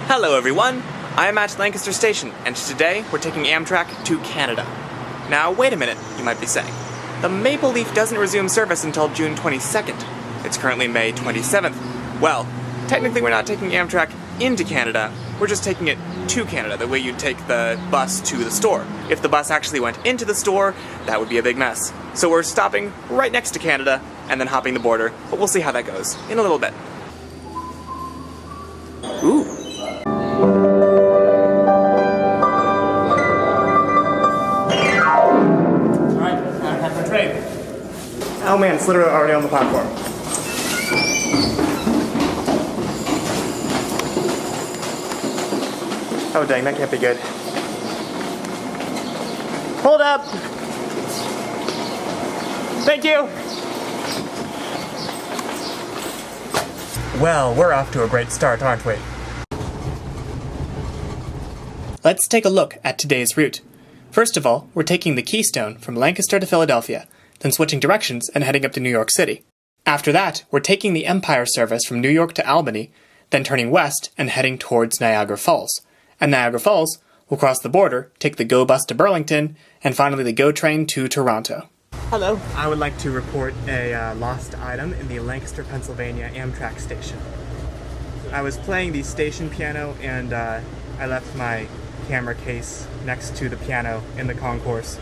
Hello everyone, I am at Lancaster Station, and today we're taking Amtrak to Canada. Now wait a minute, you might be saying. The Maple Leaf doesn't resume service until June 22nd. It's currently May 27th. Well, technically we're not taking Amtrak into Canada, we're just taking it to Canada, the way you'd take the bus to the store. If the bus actually went into the store, that would be a big mess. So we're stopping right next to Canada, and then hopping the border, but we'll see how that goes in a little bit. Ooh. Oh man, it's literally already on the platform. Oh dang, that can't be good. Hold up! Thank you! Well, we're off to a great start, aren't we? Let's take a look at today's route. First of all, we're taking the Keystone from Lancaster to Philadelphia, then switching directions and heading up to New York City. After that, we're taking the Empire service from New York to Albany, then turning west and heading towards Niagara Falls. At Niagara Falls, we'll cross the border, take the GO bus to Burlington, and finally the GO train to Toronto. Hello. I would like to report a lost item in the Lancaster, Pennsylvania Amtrak station. I was playing the station piano and I left my camera case next to the piano in the concourse.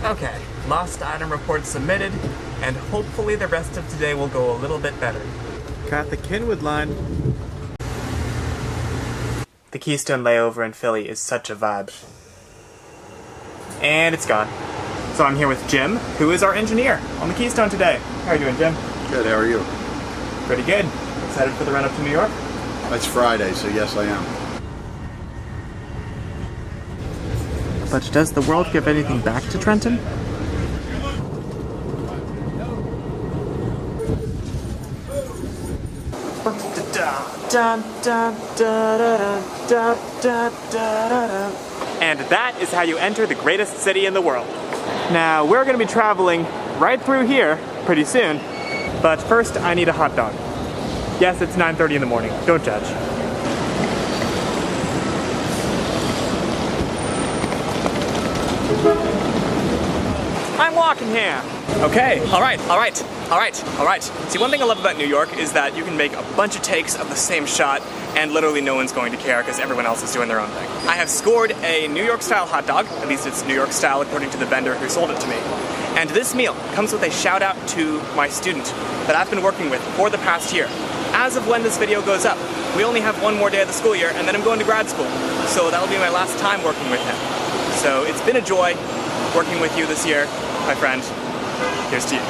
Okay, lost item report submitted, and hopefully the rest of today will go a little bit better. Got the Kenwood line. The Keystone layover in Philly is such a vibe. And it's gone. So I'm here with Jim, who is our engineer on the Keystone today. How are you doing, Jim? Good, how are you? Pretty good. Excited for the run up to New York? It's Friday, so yes I am. But does the world give anything back to Trenton? And that is how you enter the greatest city in the world. Now, we're going to be traveling right through here pretty soon, but first I need a hot dog. Yes, it's 9:30 in the morning. Don't judge. I'm walking here. Okay, all right. See, one thing I love about New York is that you can make a bunch of takes of the same shot and literally no one's going to care because everyone else is doing their own thing. I have scored a New York style hot dog, at least it's New York style according to the vendor who sold it to me. And this meal comes with a shout out to my student that I've been working with for the past year. As of when this video goes up, we only have one more day of the school year and then I'm going to grad school. So that'll be my last time working with him. So it's been a joy working with you this year, my friend. Here's to you.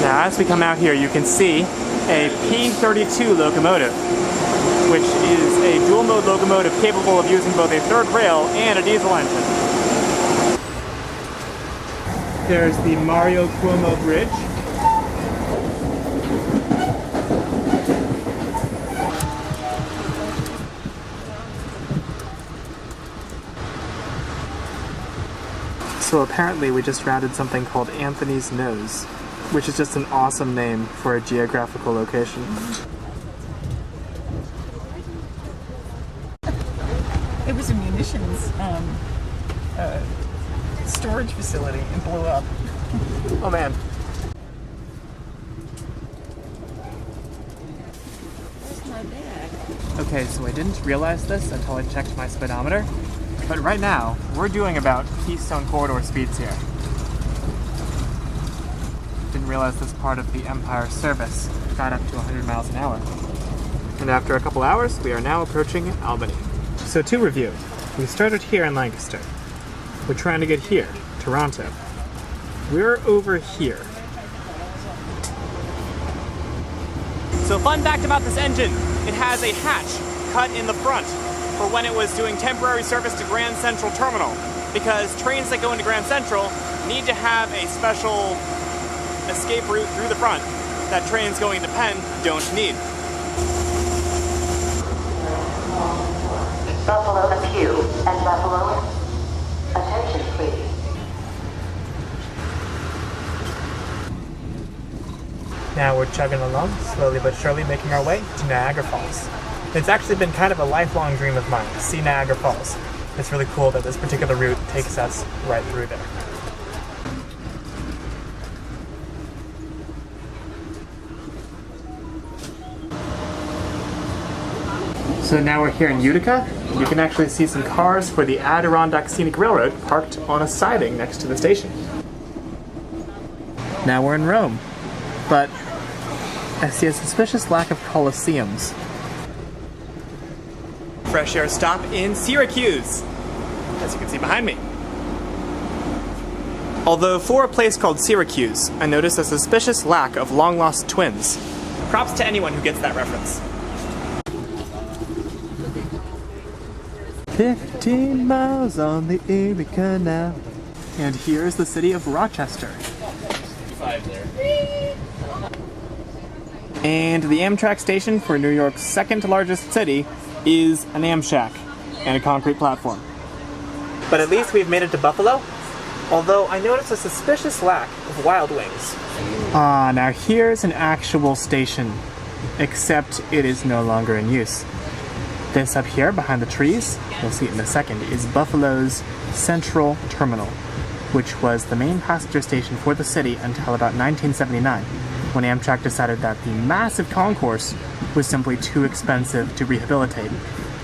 Now, as we come out here, you can see a P32 locomotive, which is a dual-mode locomotive capable of using both a third rail and a diesel engine. There's the Mario Cuomo Bridge. So apparently we just rounded something called Anthony's Nose, which is just an awesome name for a geographical location. It was a munitions storage facility and blew up. Oh man. Where's my bag? Okay, so I didn't realize this until I checked my speedometer, but right now we're doing about Keystone corridor speeds here. Didn't realize this part of the Empire service got up to 100 miles an hour. And after a couple hours, we are now approaching Albany. So to review, we started here in Lancaster. We're trying to get here, Toronto. We're over here. So fun fact about this engine, it has a hatch cut in the front for when it was doing temporary service to Grand Central Terminal, because trains that go into Grand Central need to have a special escape route through the front that trains going to Penn don't need. Now we're chugging along, slowly but surely making our way to Niagara Falls. It's actually been kind of a lifelong dream of mine to see Niagara Falls. It's really cool that this particular route takes us right through there. So now we're here in Utica. You can actually see some cars for the Adirondack Scenic Railroad parked on a siding next to the station. Now we're in Rome, but I see a suspicious lack of coliseums. Fresh air stop in Syracuse, as you can see behind me. Although for a place called Syracuse, I noticed a suspicious lack of long-lost twins. Props to anyone who gets that reference. 15 miles on the Erie Canal. And here's the city of Rochester. And the Amtrak station for New York's second largest city is an Amshack and a concrete platform. But at least we've made it to Buffalo, although I noticed a suspicious lack of Wild Wings. Ah, now here's an actual station, except it is no longer in use. This up here behind the trees, you'll see it in a second, is Buffalo's Central Terminal, which was the main passenger station for the city until about 1979, when Amtrak decided that the massive concourse was simply too expensive to rehabilitate,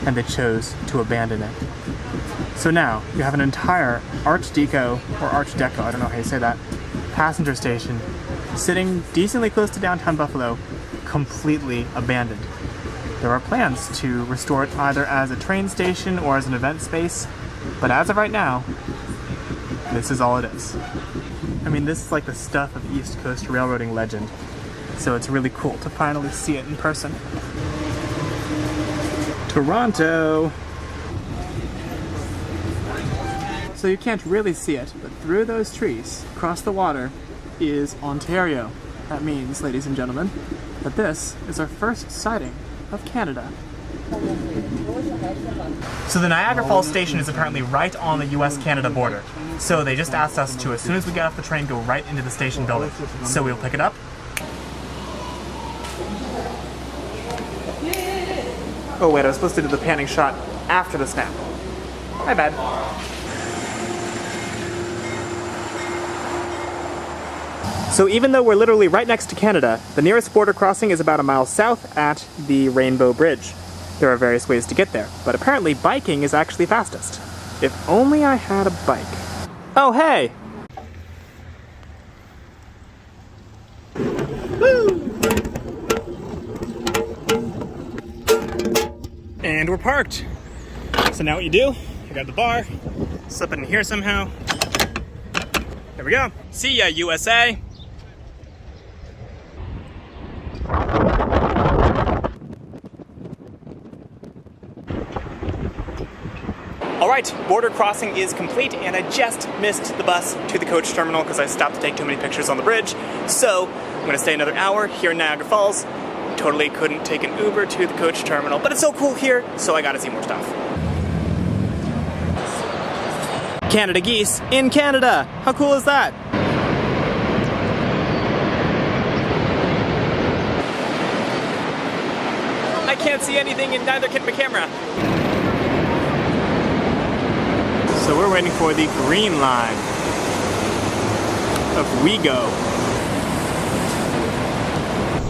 and they chose to abandon it. So now, you have an entire Art Deco, or Art Deco, I don't know how you say that, passenger station, sitting decently close to downtown Buffalo, completely abandoned. There are plans to restore it either as a train station or as an event space, but as of right now, this is all it is. I mean, this is like the stuff of East Coast railroading legend, so it's really cool to finally see it in person. Toronto! So you can't really see it, but through those trees, across the water, is Ontario. That means, ladies and gentlemen, that this is our first sighting of Canada. So the Niagara Falls station is apparently right on the US-Canada border. So they just asked us to, as soon as we get off the train, go right into the station building. So we'll pick it up. Oh wait, I was supposed to do the panning shot after the snap. My bad. So even though we're literally right next to Canada, the nearest border crossing is about a mile south at the Rainbow Bridge. There are various ways to get there, but apparently biking is actually fastest. If only I had a bike. Oh hey! Woo! And we're parked. So now what you do, you grab the bar, slip it in here somehow. There we go. See ya, USA! Alright, border crossing is complete, and I just missed the bus to the coach terminal because I stopped to take too many pictures on the bridge. So, I'm going to stay another hour here in Niagara Falls. Totally couldn't take an Uber to the coach terminal, but it's so cool here, so I gotta see more stuff. Canada geese in Canada! How cool is that? I can't see anything and neither can my camera. So we're waiting for the green line of WeGo.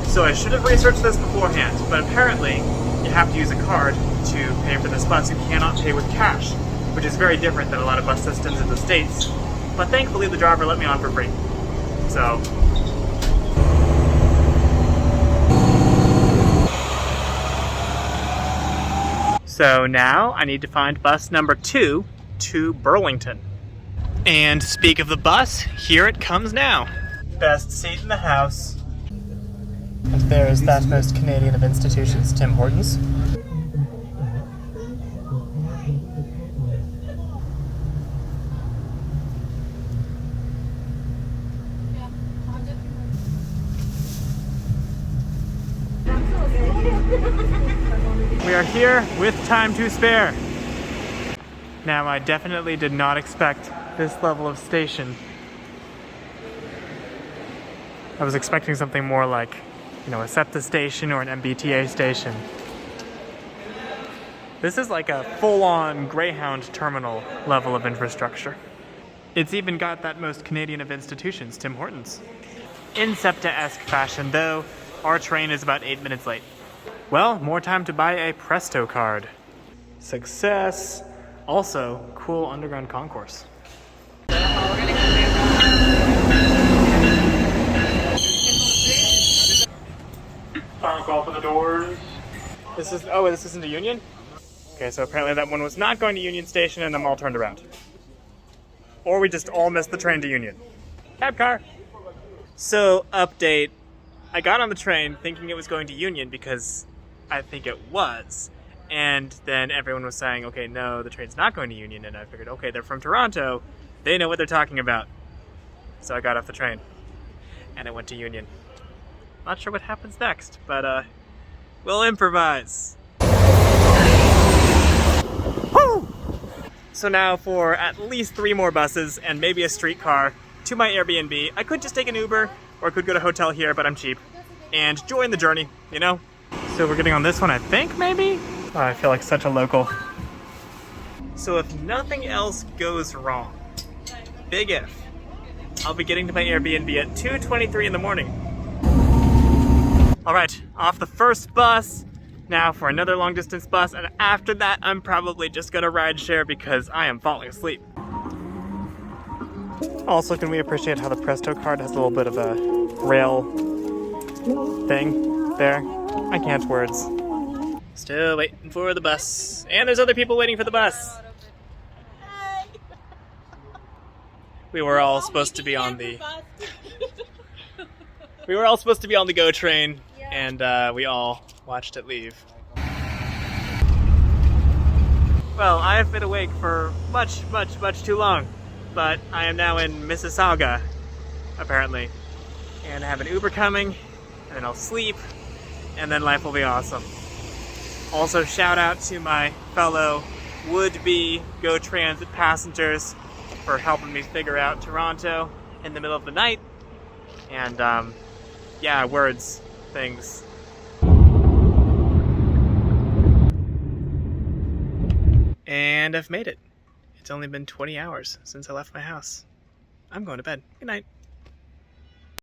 So I should have researched this beforehand, but apparently you have to use a card to pay for this bus. You cannot pay with cash, which is very different than a lot of bus systems in the States. But thankfully the driver let me on for free. So. So now I need to find bus number 2 to Burlington. And speak of the bus, here it comes now. Best seat in the house. And there's that most Canadian of institutions, Tim Hortons. We are here with time to spare. Now, I definitely did not expect this level of station. I was expecting something more like, a SEPTA station or an MBTA station. This is like a full-on Greyhound terminal level of infrastructure. It's even got that most Canadian of institutions, Tim Hortons. In SEPTA-esque fashion, though, our train is about 8 minutes late. Well, more time to buy a Presto card. Success. Also, cool underground concourse. Final call for the doors. This isn't a Union? Okay, so apparently that one was not going to Union Station and I'm all turned around. Or we just all missed the train to Union. Cab car! So, update. I got on the train thinking it was going to Union because I think it was. And then everyone was saying, okay, no, the train's not going to Union. And I figured, okay, they're from Toronto. They know what they're talking about. So I got off the train. And I went to Union. Not sure what happens next, but we'll improvise. Woo! So now for at least 3 more buses and maybe a streetcar to my Airbnb. I could just take an Uber or I could go to a hotel here, but I'm cheap. And join the journey, So we're getting on this one, I think, maybe? Oh, I feel like such a local. So if nothing else goes wrong, big if, I'll be getting to my Airbnb at 2:23 in the morning. All right, off the first bus. Now for another long distance bus, and after that, I'm probably just gonna ride share because I am falling asleep. Also, can we appreciate how the Presto card has a little bit of a rail thing there? I can't words. Still waiting for the bus. And there's other people waiting for the bus. We were all supposed to be on the GO train, and we all watched it leave. Well, I have been awake for much, much, much too long, but I am now in Mississauga, apparently. And I have an Uber coming, and then I'll sleep, and then life will be awesome. Also, shout out to my fellow would-be GO Transit passengers for helping me figure out Toronto in the middle of the night. And, yeah, words, things. And I've made it. It's only been 20 hours since I left my house. I'm going to bed. Good night.